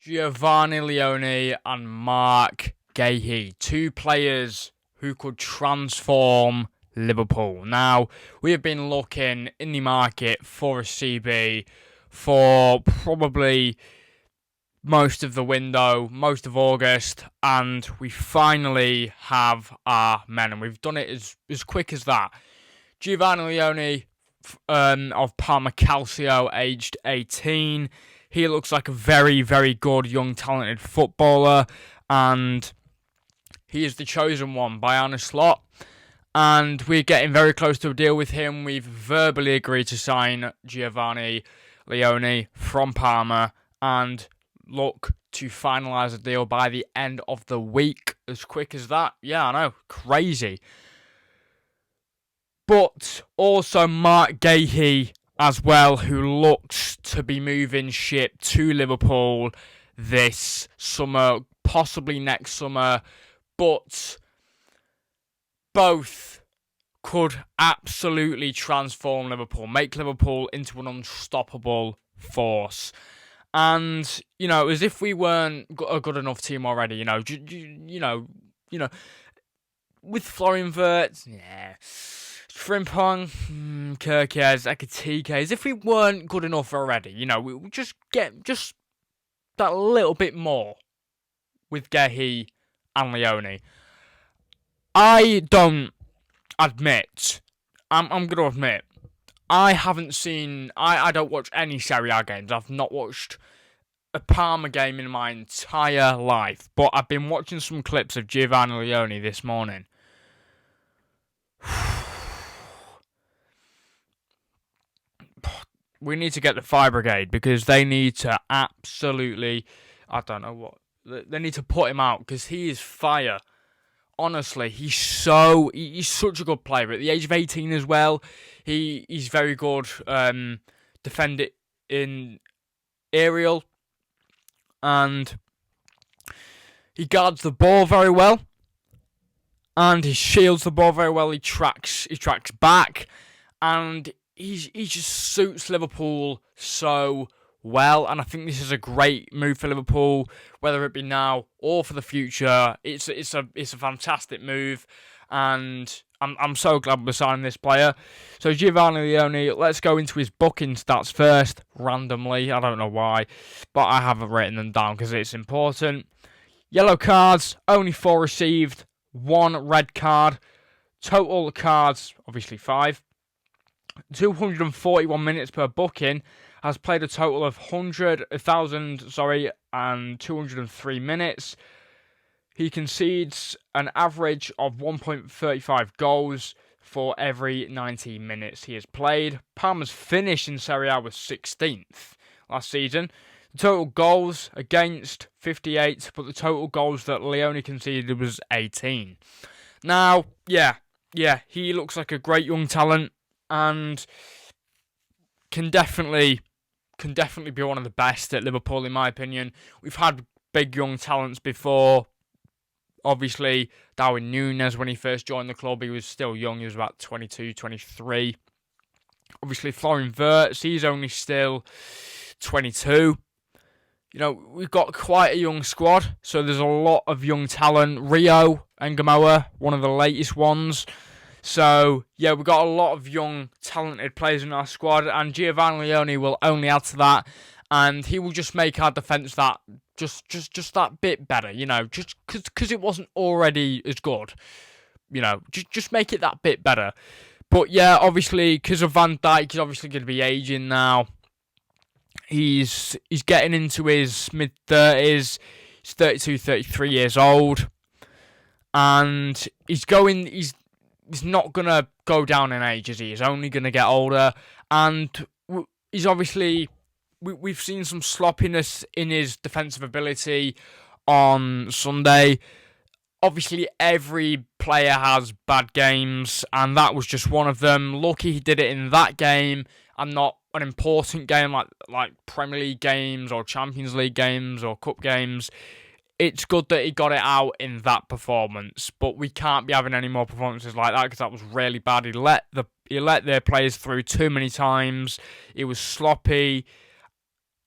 Giovanni, Leoni and Marc, Guehi. Two players who could transform Liverpool. Now, we have been looking in the market for a CB for probably most of the window, most of August, and we finally have our men, and we've done it as quick as that. Giovanni Leoni of Parma Calcio, aged 18. He looks like a very, very good, young, talented footballer, and he is the chosen one by Arne Slot. And we're getting very close to a deal with him. We've verbally agreed to sign Giovanni Leoni from Parma and look to finalise the deal by the end of the week. As quick as that. Yeah, I know. Crazy. But also Marc Guehi as well, who looks to be moving ship to Liverpool this summer, possibly next summer. But both could absolutely transform Liverpool, make Liverpool into an unstoppable force. And, as if we weren't a good enough team already, with Florian Wirtz, yeah, Frimpong, Kirkes, Ekatike, as if we weren't good enough already, we would just get just that little bit more with Guehi and Leoni. I don't admit, I'm going to admit, I haven't seen, I don't watch any Serie A games. I've not watched a Parma game in my entire life, but I've been watching some clips of Giovanni Leoni this morning. We need to get the Fire Brigade because they need to absolutely, I don't know what, they need to put him out because he is fire. Honestly, he's such a good player. At the age of 18 as well, he's very good defender in aerial, and he guards the ball very well, and he shields the ball very well. He tracks back, and he just suits Liverpool so well, and I think this is a great move for Liverpool, whether it be now or for the future. It's a fantastic move, and I'm so glad we're signing this player. So Giovanni Leoni, let's go into his booking stats first, randomly. I don't know why, but I haven't written them down because it's important. Yellow cards, only 4 received, 1 red card. Total cards, obviously 5. 241 minutes per booking. Has played a total of 203 minutes. He concedes an average of 1.35 goals for every 90 minutes he has played. Parma's finish in Serie A was 16th last season. The total goals against 58, but the total goals that Leoni conceded was 18. Now, yeah, he looks like a great young talent and can definitely be one of the best at Liverpool, in my opinion. We've had big young talents before. Obviously, Darwin Núñez, when he first joined the club, he was still young. He was about 22, 23. Obviously, Florian Wirtz, he's only still 22. We've got quite a young squad, so there's a lot of young talent. Rio and Gamoa, one of the latest ones. So, yeah, we've got a lot of young, talented players in our squad, and Giovanni Leoni will only add to that, and he will just make our defence that just that bit better, just because it wasn't already as good, just make it that bit better. But yeah, obviously, because of Van Dijk, he's obviously going to be aging now. He's getting into his mid-30s. He's 32, 33 years old, and he's not going to go down in age, is he? He's only going to get older. And he's obviously... We've seen some sloppiness in his defensive ability on Sunday. Obviously, every player has bad games, and that was just one of them. Lucky he did it in that game, and not an important game like Premier League games or Champions League games or Cup games. It's good that he got it out in that performance, but we can't be having any more performances like that because that was really bad. He let their players through too many times. It was sloppy.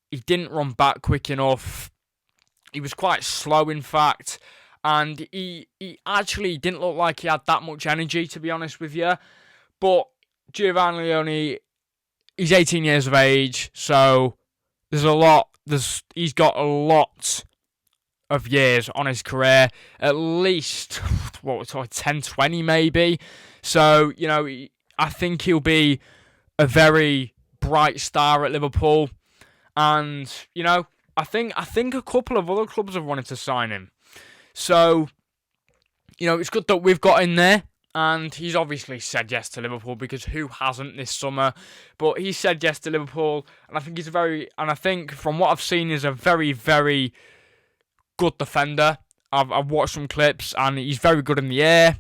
He didn't run back quick enough. He was quite slow, in fact, and he actually didn't look like he had that much energy, to be honest with you. But Giovanni Leoni, he's 18 years of age, so he's got a lot of years on his career, at least, what we're talking, 10, 20 maybe. So, I think he'll be a very bright star at Liverpool. And, I think a couple of other clubs have wanted to sign him. So, it's good that we've got in there. And he's obviously said yes to Liverpool, because who hasn't this summer? But he said yes to Liverpool, and I think from what I've seen, he's a very, very good defender. I've watched some clips, and he's very good in the air.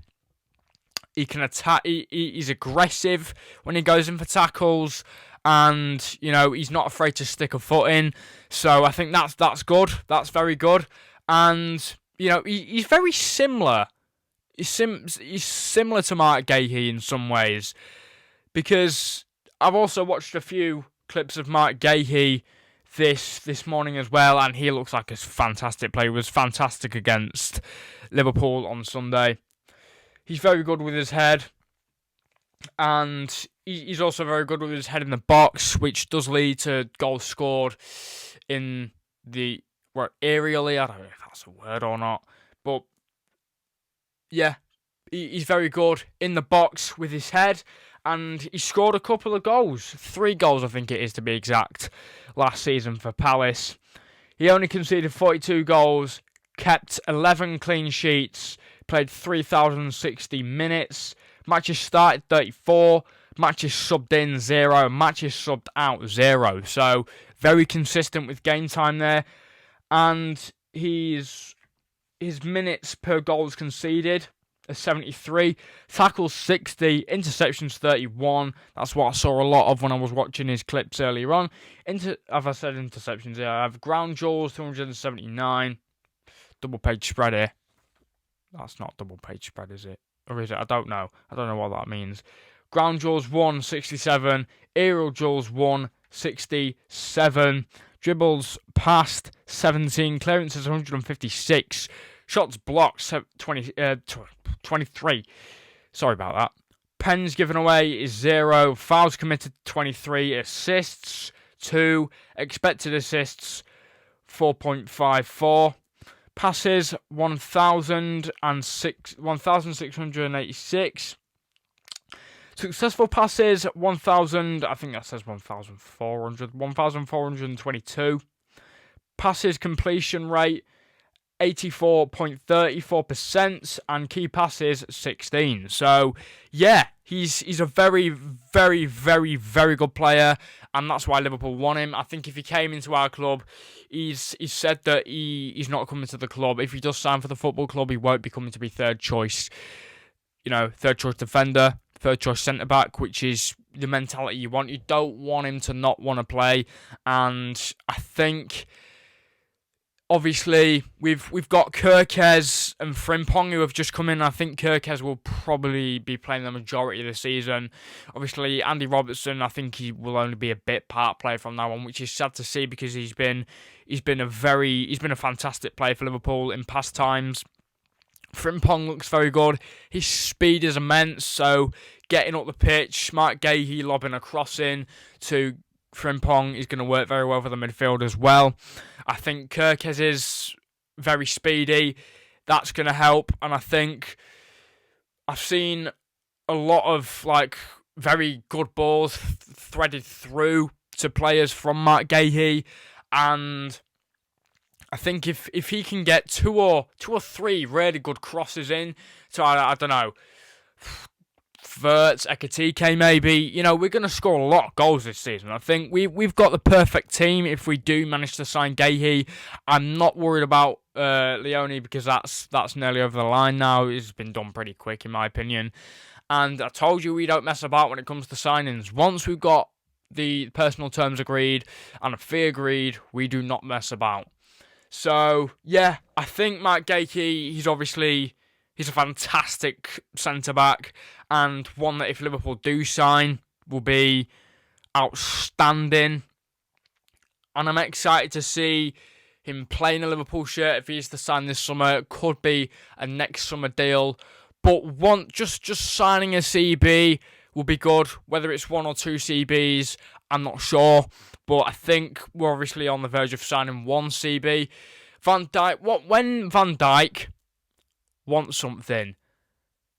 He can attack. He's aggressive when he goes in for tackles, and he's not afraid to stick a foot in. So I think that's good. That's very good. And he's very similar. He's similar to Marc Guehi in some ways, because I've also watched a few clips of Marc Guehi this morning as well, and he looks like a fantastic player. He was fantastic against Liverpool on Sunday. He's very good with his head, and he's also very good with his head in the box, which does lead to goals scored in the aerially. I don't know if that's a word or not, but yeah, he's very good in the box with his head, and he scored a couple of goals. 3 goals, I think it is, to be exact, last season for Palace. He only conceded 42 goals, kept 11 clean sheets, played 3,060 minutes, matches started 34, matches subbed in 0, matches subbed out 0. So, very consistent with game time there. And his minutes per goals conceded are 73, tackles 60, interceptions 31. That's what I saw a lot of when I was watching his clips earlier on. Have I said interceptions here? I have ground duels 279. Double page spread here. That's not double page spread, is it? Or is it? I don't know. I don't know what that means. Ground duels 167. Aerial duels 167. Dribbles passed 17. Clearances 156. Shots blocked 23. Sorry about that. Pens given away is 0. Fouls committed 23. Assists 2. Expected assists 4.54. Passes 1,686. Successful passes 1,000. I think that says 1,400. 1,422. Passes completion rate 84.34%, and key passes 16. So yeah, he's a very, very, very, very good player, and that's why Liverpool want him. I think if he came into our club, he's said that he's not coming to the club. If he does sign for the football club, he won't be coming to be third choice. Third choice defender, third choice centre back, which is the mentality you want. You don't want him to not want to play, and I think, obviously, we've got Kirkes and Frimpong who have just come in. I think Kirkes will probably be playing the majority of the season. Obviously, Andy Robertson, I think he will only be a bit part player from now on, which is sad to see, because he's been a fantastic player for Liverpool in past times. Frimpong looks very good. His speed is immense, so getting up the pitch, Marc Guehi lobbing a cross in to Frimpong is going to work very well for the midfield as well. I think Kirkes is very speedy. That's going to help. And I think I've seen a lot of very good balls threaded through to players from Marc Guehi. And I think if he can get two or three really good crosses in, so I don't know, Verts, Ekatike maybe, we're going to score a lot of goals this season. I think we've got the perfect team if we do manage to sign Guehi. I'm not worried about Leoni, because that's nearly over the line now. It's been done pretty quick in my opinion. And I told you we don't mess about when it comes to signings. Once we've got the personal terms agreed and a fee agreed, we do not mess about. So, yeah, I think Marc Guehi, he's a fantastic centre-back, and one that if Liverpool do sign will be outstanding. And I'm excited to see him playing a Liverpool shirt if he's to sign this summer. It could be a next summer deal. But just signing a CB will be good. Whether it's 1 or 2 CBs, I'm not sure. But I think we're obviously on the verge of signing 1 CB. Van Dijk, when Van Dijk wants something,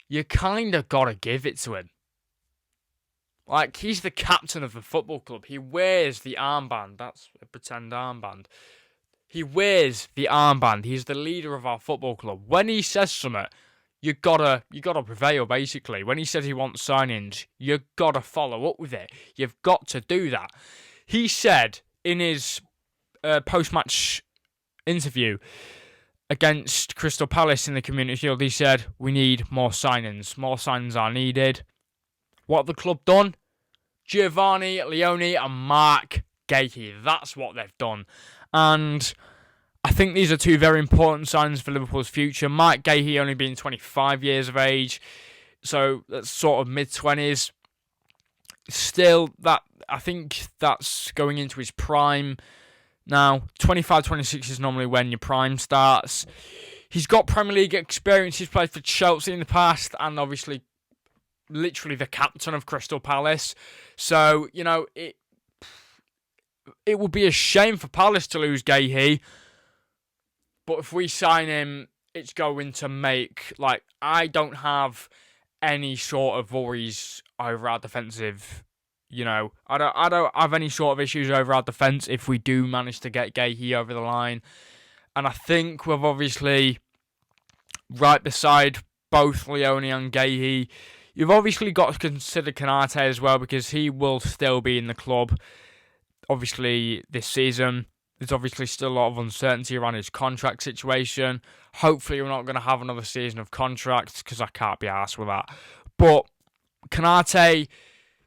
you kind of got to give it to him. Like, he's the captain of the football club. He wears the armband. That's a pretend armband. He wears the armband. He's the leader of our football club. When he says something, you gotta prevail, basically. When he says he wants signings, you gotta follow up with it. You've got to do that. He said in his post-match interview against Crystal Palace in the Community Shield, he said, we need more signings. More signings are needed. What have the club done? Giovanni, Leoni and Marc, Guehi. That's what they've done. And I think these are 2 very important signs for Liverpool's future. Marc Guehi only being 25 years of age, so that's sort of mid-20s. Still, I think that's going into his prime now. 25, 26 is normally when your prime starts. He's got Premier League experience. He's played for Chelsea in the past, and obviously, literally the captain of Crystal Palace. So, it would be a shame for Palace to lose Guehi. But if we sign him, it's going to make, I don't have any sort of worries over our defensive, I don't have any sort of issues over our defence if we do manage to get Guehi over the line. And I think we're obviously right beside both Leoni and Guehi. You've obviously got to consider Konate as well, because he will still be in the club, obviously, this season. There's obviously still a lot of uncertainty around his contract situation. Hopefully we're not going to have another season of contracts, because I can't be arsed with that. But Konate,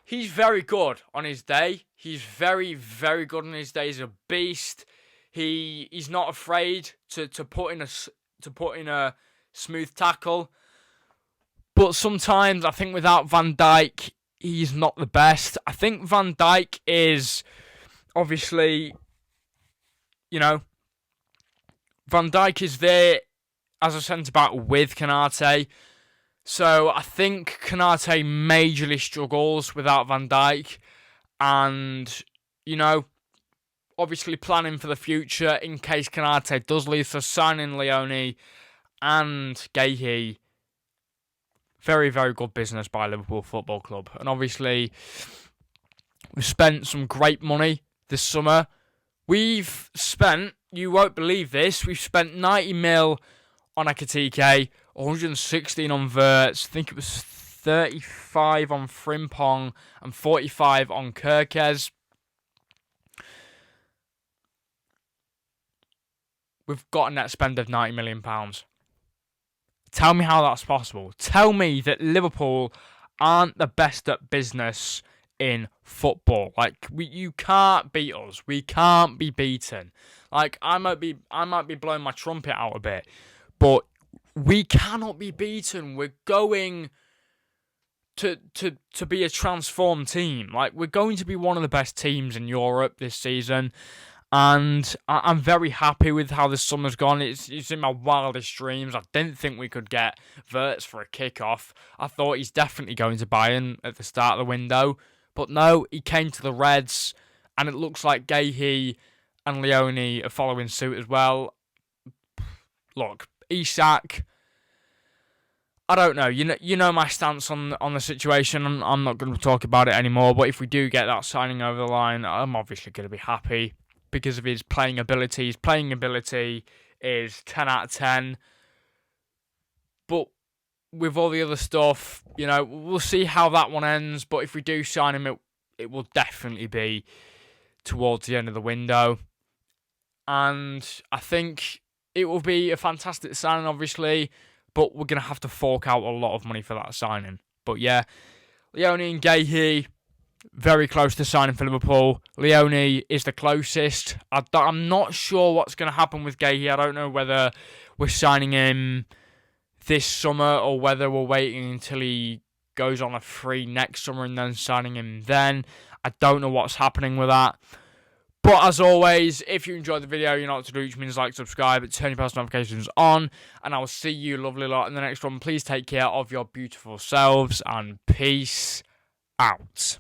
he's very good on his day. He's very, very good on his day. He's a beast. He's not afraid to put in a smooth tackle. But sometimes I think without Van Dijk, he's not the best. I think Van Dijk is obviously, Van Dijk is there as a centre-back with Konate. So I think Konate majorly struggles without Van Dijk. And, obviously planning for the future in case Konate does leave, for signing Leoni and Guehi. Very, very good business by Liverpool Football Club. And obviously, we've spent some great money this summer. We've spent, you won't believe this, we've spent 90 mil on Ekitike, 116 on Wirtz, I think it was 35 on Frimpong, and 45 on Kirkes. We've got a net spend of £90 million. Tell me how that's possible. Tell me that Liverpool aren't the best at business in football. You can't beat us. We can't be beaten. I might be blowing my trumpet out a bit, but we cannot be beaten. We're going to be a transformed team. We're going to be one of the best teams in Europe this season. And I'm very happy with how this summer's gone. It's in my wildest dreams. I didn't think we could get Wirtz for a kick-off. I thought he's definitely going to Bayern at the start of the window. But no, he came to the Reds. And it looks like Guehi and Leoni are following suit as well. Look, Isak, I don't know. You know my stance on the situation. I'm not going to talk about it anymore. But if we do get that signing over the line, I'm obviously going to be happy because of his playing ability. His playing ability is 10 out of 10. But with all the other stuff, we'll see how that one ends. But if we do sign him, it will definitely be towards the end of the window. And I think it will be a fantastic signing, obviously. But we're going to have to fork out a lot of money for that signing. But yeah, Leoni and Guehi, very close to signing for Liverpool. Leoni is the closest. I'm not sure what's going to happen with Guehi. I don't know whether we're signing him this summer or whether we're waiting until he goes on a free next summer and then signing him then. I don't know what's happening with that. But as always, if you enjoyed the video, you know what to do, which means like, subscribe, turn your post notifications on, and I will see you lovely lot in the next one. Please take care of your beautiful selves, and peace out.